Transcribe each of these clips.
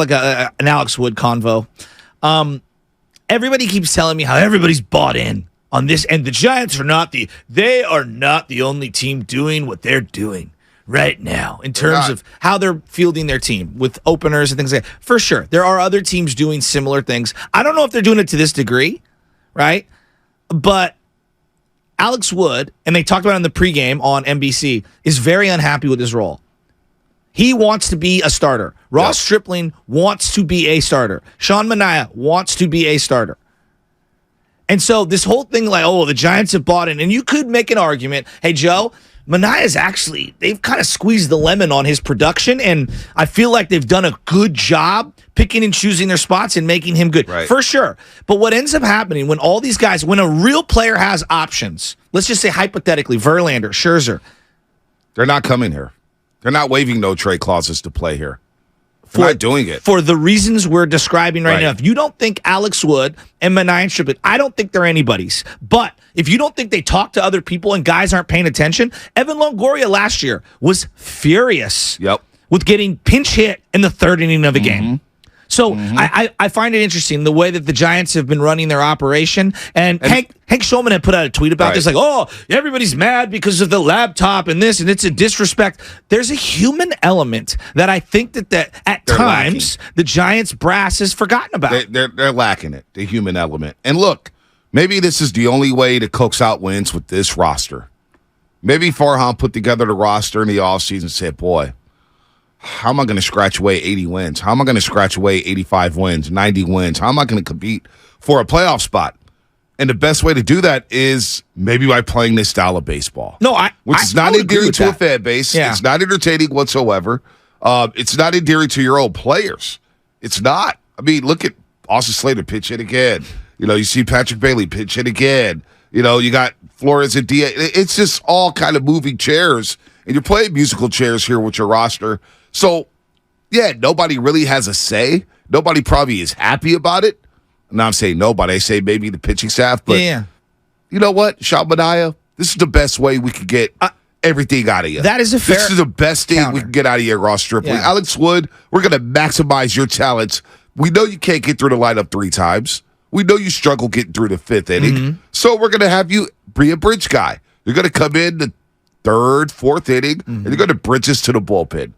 like an Alex Wood convo. Everybody keeps telling me how everybody's bought in on this, and the Giants are not the only team doing what they're doing right now in terms of how they're fielding their team with openers and things like that. For sure, there are other teams doing similar things. I don't know if they're doing it to this degree, right? But Alex Wood, and they talked about it in the pregame on NBC, is very unhappy with his role. He wants to be a starter. Ross Stripling wants to be a starter. Sean Manaea wants to be a starter. And so this whole thing like, the Giants have bought in. And you could make an argument, hey, Joe, Manaea's actually, they've kind of squeezed the lemon on his production, and I feel like they've done a good job picking and choosing their spots and making him good. Right. For sure. But what ends up happening when all these guys, when a real player has options, let's just say hypothetically, Verlander, Scherzer. They're not coming here. They're not waiving no trade clauses to play here. They're not doing it. For the reasons we're describing right now. If you don't think Alex Wood and Manaea and Stripling, I don't think they're anybody's. But if you don't think they talk to other people and guys aren't paying attention, Evan Longoria last year was furious with getting pinch hit in the third inning of a game. So I find it interesting the way that the Giants have been running their operation. And Hank Schulman had put out a tweet about this, like, everybody's mad because of the laptop and this, and it's a disrespect. There's a human element that I think that at times the Giants brass has forgotten about. They're lacking it, the human element. And look, maybe this is the only way to coax out wins with this roster. Maybe Farhan put together the roster in the offseason and said, boy, how am I going to scratch away 80 wins? How am I going to scratch away 85 wins, 90 wins? How am I going to compete for a playoff spot? And the best way to do that is maybe by playing this style of baseball. Which is not endearing to a fan base. Yeah. It's not entertaining whatsoever. It's not endearing to your own players. It's not. I mean, look at Austin Slater pitch hit again. You see Patrick Bailey pitch hit again. You got Flores and DA. It's just all kind of moving chairs. And you're playing musical chairs here with your roster. So, nobody really has a say. Nobody probably is happy about it. Now I'm saying nobody. I say maybe the pitching staff. But you know what, Sean Manaea, this is the best way we could get everything out of you. That is a fair This is the best thing we can get out of you, Ross Stripling. Alex Wood, we're going to maximize your talents. We know you can't get through the lineup 3 times. We know you struggle getting through the 5th inning. So we're going to have you be a bridge guy. You're going to come in the 3rd, 4th inning, and you're going to bridge us to the bullpen.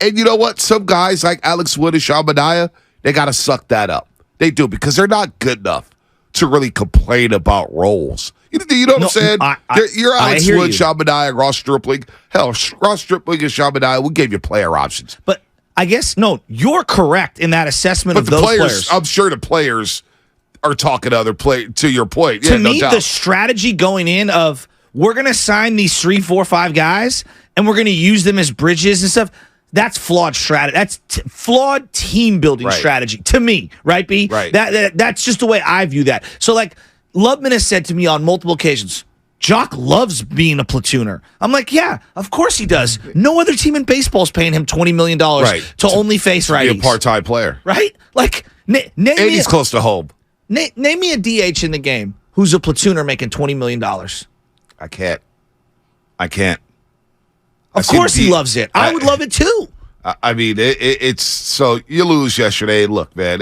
And you know what? Some guys like Alex Wood and Sean Manaea, they got to suck that up. They do, because they're not good enough to really complain about roles. You know what I'm saying? You're Alex Wood, Sean Manaea, Ross Stripling. Hell, Ross Stripling and Sean Manaea, we gave you player options. But I guess, you're correct in that assessment of those players. I'm sure the players are talking to other players, to your point. To me, the strategy going in of, we're going to sign these 3, 4, 5 guys, and we're going to use them as bridges and stuff, that's flawed strategy. That's flawed team building strategy to me, right, B? Right. That's just the way I view that. So, like, Lubman has said to me on multiple occasions, Jock loves being a platooner. I'm like, yeah, of course he does. No other team in baseball is paying him $20 million to only face righties. Be a part-time player. Right? Like, and he's close to home. Name me a DH in the game who's a platooner making $20 million. I can't. Of course he loves it. I would love it too. I mean, it's so you lose yesterday. Look, man,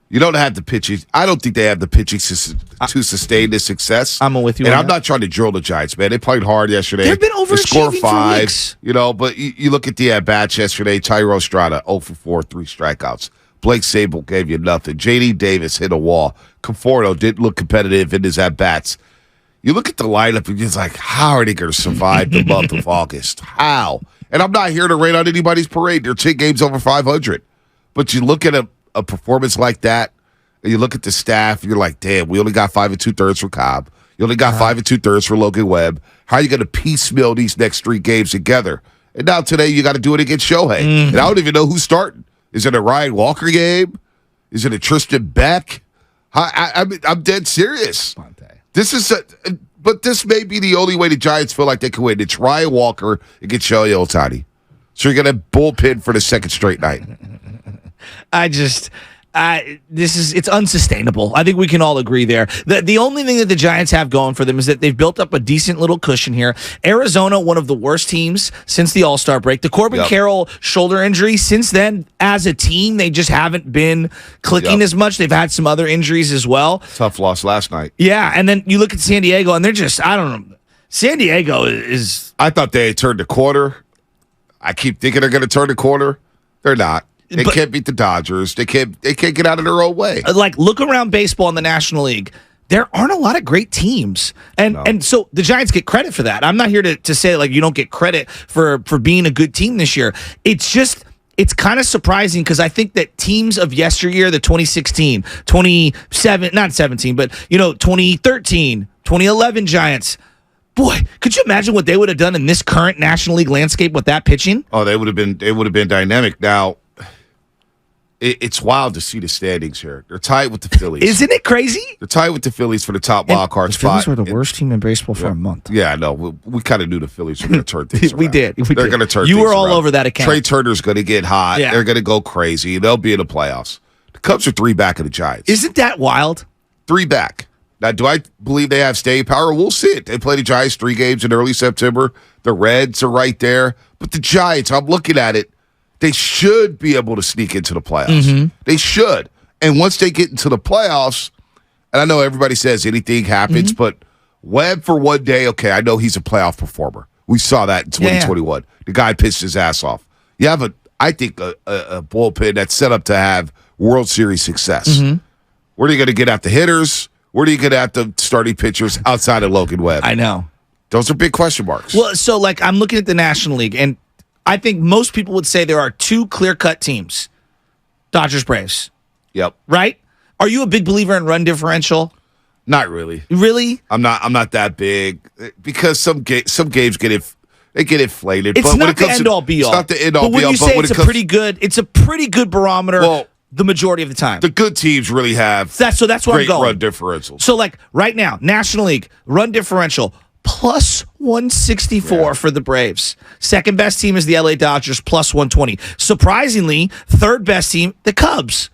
you don't have the pitching. I don't think they have the pitching to sustain this success. I'm with you. And I'm not trying to drill the Giants, man. They played hard yesterday. They've been overachieving score 5, for weeks. But you look at the at-bats yesterday. Tyro Estrada, 0 for 4, 3 strikeouts. Blake Sable gave you nothing. J.D. Davis hit a wall. Conforto didn't look competitive in his at-bats. You look at the lineup and you're just like, how are they going to survive the month of August? How? And I'm not here to rain on anybody's parade. They're 10 games over 500. But you look at a performance like that, and you look at the staff, and you're like, damn, we only got 5 2/3 for Cobb. You only got 5 2/3 for Logan Webb. How are you going to piecemeal these next 3 games together? And now today you got to do it against Shohei. And I don't even know who's starting. Is it a Ryan Walker game? Is it a Tristan Beck? I'm dead serious. This is but this may be the only way the Giants feel like they can win. It's Ryan Walker against Shohei Ohtani. So you're going to bullpen for the second straight night. it's unsustainable. I think we can all agree there. The only thing that the Giants have going for them is that they've built up a decent little cushion here. Arizona, one of the worst teams since the All-Star break. The Corbin Carroll shoulder injury, since then, as a team, they just haven't been clicking as much. They've had some other injuries as well. Tough loss last night. Yeah, and then you look at San Diego, and they're just, I don't know. San Diego is... I thought they had turned the quarter. I keep thinking they're going to turn the quarter. They're not. They can't beat the Dodgers. They can't get out of their own way. Like, look around baseball in the National League. There aren't a lot of great teams. And so the Giants get credit for that. I'm not here to say, like, you don't get credit for being a good team this year. It's just, it's kind of surprising because I think that teams of yesteryear, the 2016, 2013, 2011 Giants, boy, could you imagine what they would have done in this current National League landscape with that pitching? Oh, they would have been dynamic. Now, it's wild to see the standings here. They're tied with the Phillies. Isn't it crazy? They're tied with the Phillies for the top wild card spot. The Phillies were the worst team in baseball for a month. Yeah, I know. We kind of knew the Phillies were going to turn things around. We did. They're going to turn You things were all around. over that account. Trey Turner's going to get hot. Yeah. They're going to go crazy. They'll be in the playoffs. The Cubs are 3 back of the Giants. Isn't that wild? 3 back. Now, do I believe they have staying power? We'll see it. They play the Giants 3 games in early September. The Reds are right there. But the Giants, I'm looking at it, they should be able to sneak into the playoffs. Mm-hmm. They should. And once they get into the playoffs, and I know everybody says anything happens, but Webb for one day, okay, I know he's a playoff performer. We saw that in 2021. Yeah. The guy pitched his ass off. You have, I think, a bullpen that's set up to have World Series success. Mm-hmm. Where are you going to get at the hitters? Where do you get at the starting pitchers outside of Logan Webb? I know. Those are big question marks. Well, so, like, I'm looking at the National League, and I think most people would say there are 2 clear-cut teams. Dodgers, Braves. Yep. Right? Are you a big believer in run differential? Not really. Really? I'm not that big because some games get inflated. It's but not the end all be all. It's not the end all be all. But when you say it's a pretty good barometer. Well, the majority of the time, the good teams really have that's where great I'm going. Run differentials. So, like right now, National League run differential plus 164 for the Braves. Second best team is the LA Dodgers, plus 120. Surprisingly, third best team, the Cubs,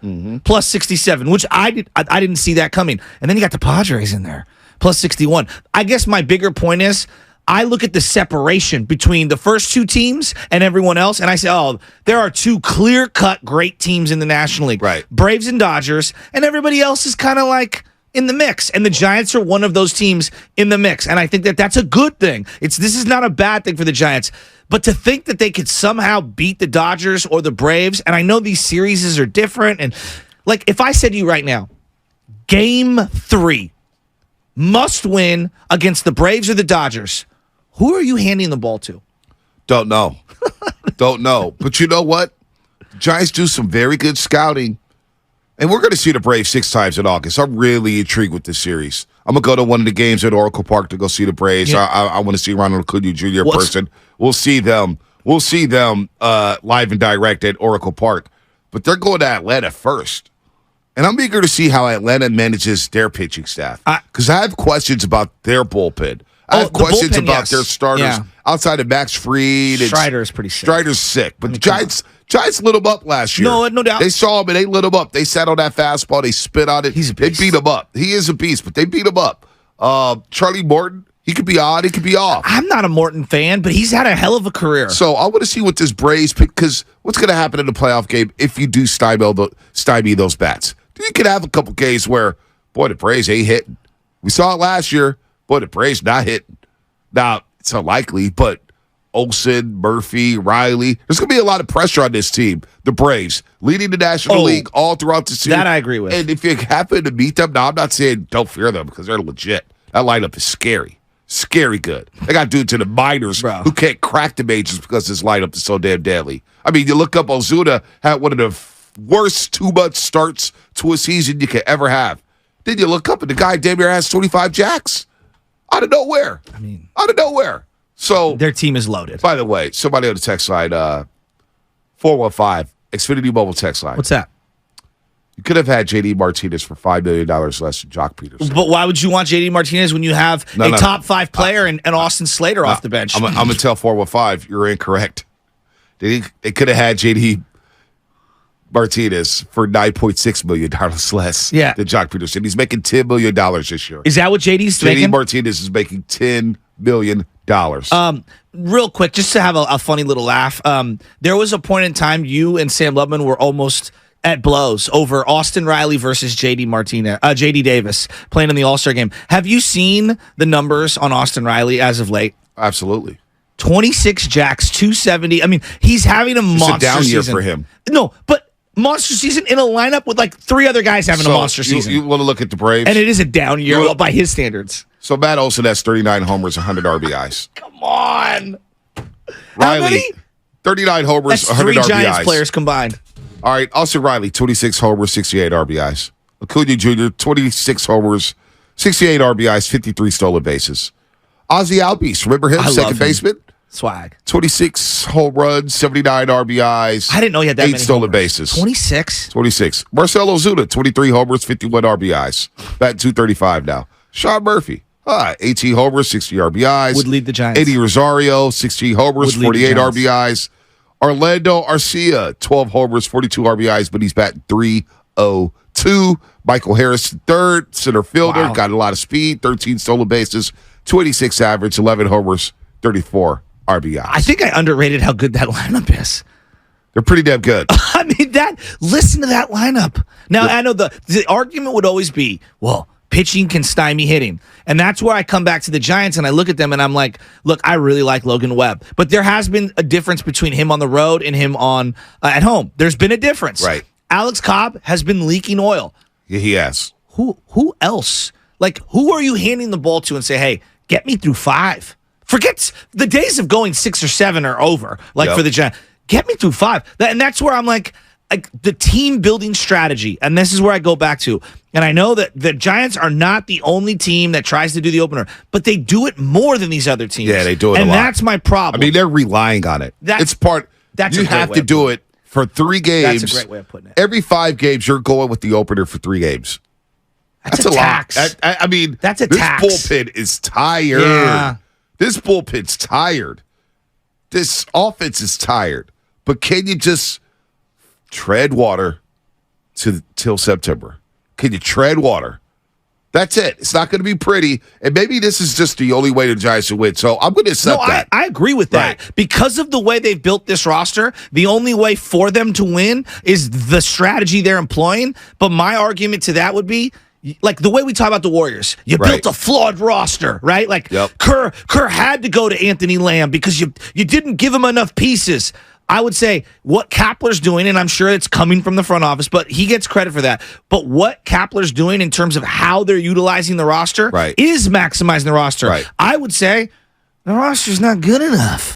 plus 67, which I didn't see that coming. And then you got the Padres in there, plus 61. I guess my bigger point is I look at the separation between the first 2 teams and everyone else, and I say, oh, there are 2 clear-cut great teams in the National League. Right. Braves and Dodgers, and everybody else is kind of like in the mix, and the Giants are one of those teams in the mix, and I think that that's a good thing. This is not a bad thing for the Giants, but to think that they could somehow beat the Dodgers or the Braves, and I know these series are different, and like if I said to you right now, Game 3, must win against the Braves or the Dodgers, who are you handing the ball to? Don't know. Don't know. But you know what? The Giants do some very good scouting. And we're going to see the Braves 6 times in August. I'm really intrigued with this series. I'm going to go to one of the games at Oracle Park to go see the Braves. Yeah. I want to see Ronald Acuna Jr. in person. We'll see them. We'll see them live and direct at Oracle Park. But they're going to Atlanta first. And I'm eager to see how Atlanta manages their pitching staff. Because I have questions about their bullpen. I have questions about their starters outside of Max Fried. Strider's pretty sick. Strider's sick. But the Giants lit him up last year. No doubt. They saw him and they lit him up. They sat on that fastball. They spit on it. He's a beast. They beat him up. He is a beast, but they beat him up. Charlie Morton, he could be on. He could be off. I'm not a Morton fan, but he's had a hell of a career. So I want to see what this Braves pick, because what's going to happen in the playoff game if you do stymie those bats? You could have a couple games where, boy, the Braves ain't hitting. We saw it last year. Boy, the Braves not hitting. Now, it's unlikely, but Olsen, Murphy, Riley, there's going to be a lot of pressure on this team, the Braves, leading the National League all throughout the season. That I agree with. And if you happen to meet them, now I'm not saying don't fear them because they're legit. That lineup is scary. Scary good. They got dudes in the minors who can't crack the majors because this lineup is so damn deadly. I mean, you look up Ozuna had one of the worst 2-month starts to a season you could ever have. Then you look up and the guy damn near has 25 jacks. Out of nowhere. Out of nowhere. So their team is loaded. By the way, somebody on the text line, 415, Xfinity Mobile text line. What's that? You could have had J.D. Martinez for $5 million less than Jock Peterson. But why would you want J.D. Martinez when you have a top 5 player and Austin Slater off the bench? I'm going to tell 415, you're incorrect. They could have had J.D. Martinez for $9.6 million less than Jock Peterson. He's making $10 million this year. Is that what JD's making? JD Martinez is making $10 million. Real quick, just to have a funny little laugh. There was a point in time you and Sam Lubman were almost at blows over Austin Riley versus JD Davis playing in the All-Star game. Have you seen the numbers on Austin Riley as of late? Absolutely. 26 jacks, 270. I mean, he's having a monster down year season for him. No, but monster season in a lineup with like three other guys having a monster season. You want to look at the Braves? And it is a down year by his standards. So Matt Olson has 39 homers, 100 RBIs. Come on. Riley, 39 homers, That's 100 three RBIs. Giants players combined. All right, Austin Riley, 26 homers, 68 RBIs. Acuna Jr., 26 homers, 68 RBIs, 53 stolen bases. Ozzy Albies, remember him, second baseman? Swag. 26 home runs, 79 RBIs. I didn't know he had that 8 many stolen homers. bases. 26? 26. Marcell Ozuna, 23 homers, 51 RBIs. Batting 235 now. Sean Murphy, 18 homers, 60 RBIs. Would lead the Giants. Eddie Rosario, 16 homers, 48 RBIs. Orlando Arcia, 12 homers, 42 RBIs, but he's batting 302. Michael Harris, third, center fielder, got a lot of speed, 13 stolen bases, 26 average, 11 homers, 34 RBIs. I think I underrated how good that lineup is. They're pretty damn good. I mean, listen to that lineup. Now, I know the argument would always be, well, pitching can stymie hitting. And that's where I come back to the Giants and I look at them and I'm like, look, I really like Logan Webb. But there has been a difference between him on the road and him on at home. There's been a difference. Right. Alex Cobb has been leaking oil. Yeah, he has. Who else? Like, who are you handing the ball to and say, hey, get me through 5? Forget the days of going 6 or 7 are over, for the Giants. Get me through 5. And that's where I'm like the team building strategy. And this is where I go back to. And I know that the Giants are not the only team that tries to do the opener, but they do it more than these other teams. Yeah, they do it and a lot. And that's my problem. I mean, they're relying on it. That's you have to do it for 3 games. That's a great way of putting it. Every 5 games, you're going with the opener for 3 games. That's a tax. Lot. I mean, that's a tax. This bullpen is tired. Yeah. This bullpen's tired. This offense is tired. But can you just tread water till September? Can you tread water? That's it. It's not going to be pretty. And maybe this is just the only way the Giants will win. So I'm going to accept that. I agree with that. Right. Because of the way they've built this roster, the only way for them to win is the strategy they're employing. But my argument to that would be, like the way we talk about the Warriors, you built a flawed roster, right? Like Kerr had to go to Anthony Lamb because you didn't give him enough pieces. I would say what Kapler's doing, and I'm sure it's coming from the front office, but he gets credit for that. But what Kapler's doing in terms of how they're utilizing the roster is maximizing the roster. Right. I would say the roster's not good enough.